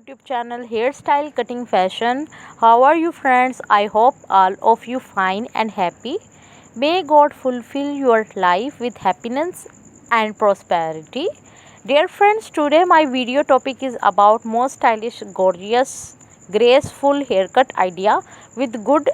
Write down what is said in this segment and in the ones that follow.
YouTube channel Hairstyle Cutting Fashion. How are you friends? I hope all of you fine and happy. May God fulfill your life with happiness and prosperity. Dear friends, today my video topic is about most stylish, gorgeous, graceful haircut idea with good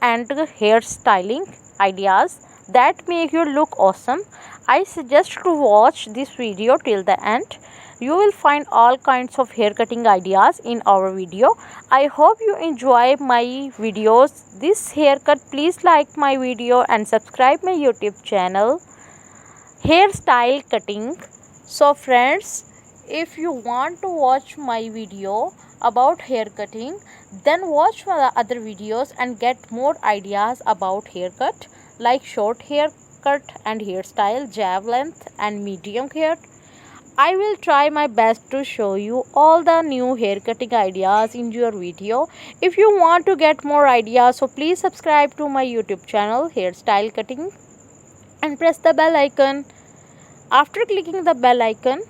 and hairstyling ideas that make you look awesome. I suggest to watch this video till the end. You will find all kinds of hair cutting ideas in our video. I hope you enjoy my videos. This haircut, please like my video and subscribe my YouTube channel Hairstyle Cutting. So friends, if you want to watch my video about hair cutting, then watch my other videos and get more ideas about haircut like short haircut and hairstyle, jab length and medium hair. I will try my best to show you all the new hair cutting ideas in your video. If you want to get more ideas, so please subscribe to my YouTube channel Hairstyle Cutting and press the bell icon. After clicking the bell icon,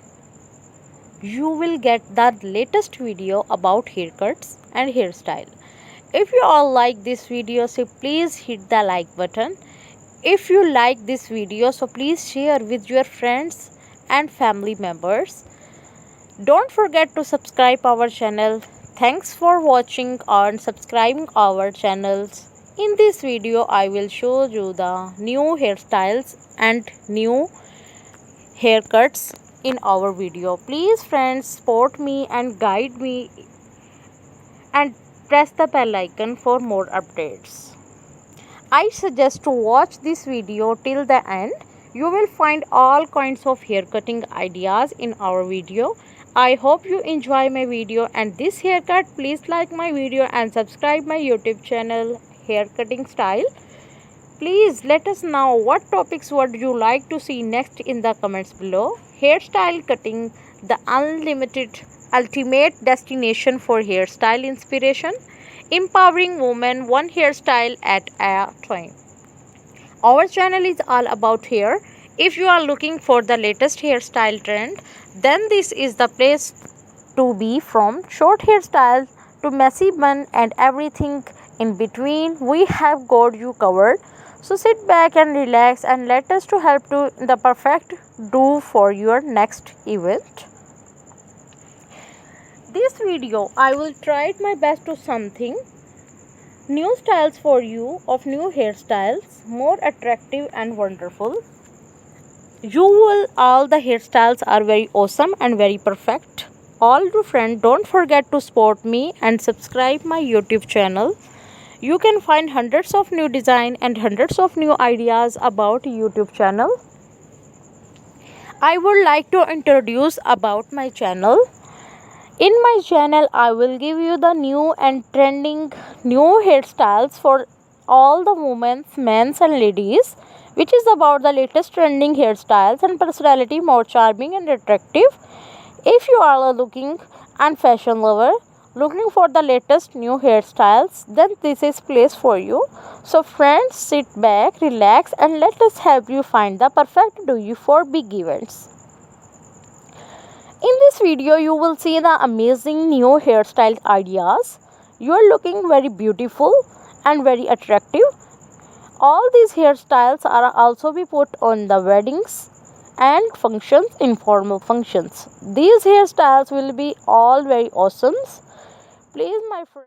you will get the latest video about haircuts and hairstyle. If you all like this video, so please hit the like button. If you like this video, so please share with your friends and family members. Don't forget to subscribe our channel. Thanks for watching and subscribing our channels. In this video, I will show you the new hairstyles and new haircuts in our video. Please friends, support me and guide me and press the bell icon for more updates. I suggest to watch this video till the end. You will find all kinds of hair cutting ideas in our video. I hope you enjoy my video and this haircut. Please like my video and subscribe my YouTube channel Hair Cutting Style. Please let us know what topics would you like to see next in the comments below. Hairstyle Cutting, the unlimited ultimate destination for hairstyle inspiration, empowering women one hairstyle at a time. Our channel is all about hair. If you are looking for the latest hairstyle trend, then this is the place to be. From short hairstyles to messy bun and everything in between, we have got you covered. So sit back and relax and let us to help to the perfect do for your next event. This video I will try my best to something new styles for you of new hairstyles, more attractive and wonderful. All the hairstyles are very awesome and very perfect. All you friends, don't forget to support me and subscribe my YouTube channel. You can find hundreds of new design and hundreds of new ideas about YouTube channel. I would like to introduce about my channel. In my channel, I will give you the new and trending new hairstyles for all the women, men and ladies, which is about the latest trending hairstyles and personality more charming and attractive. If you are looking and fashion lover, looking for the latest new hairstyles, then this is place for you. So friends, sit back, relax and let us help you find the perfect do you for big events. In this video, you will see the amazing new hairstyle ideas. You are looking very beautiful and very attractive. All these hairstyles are also be put on the weddings and functions, informal functions. These hairstyles will be all very awesome. Please my friend.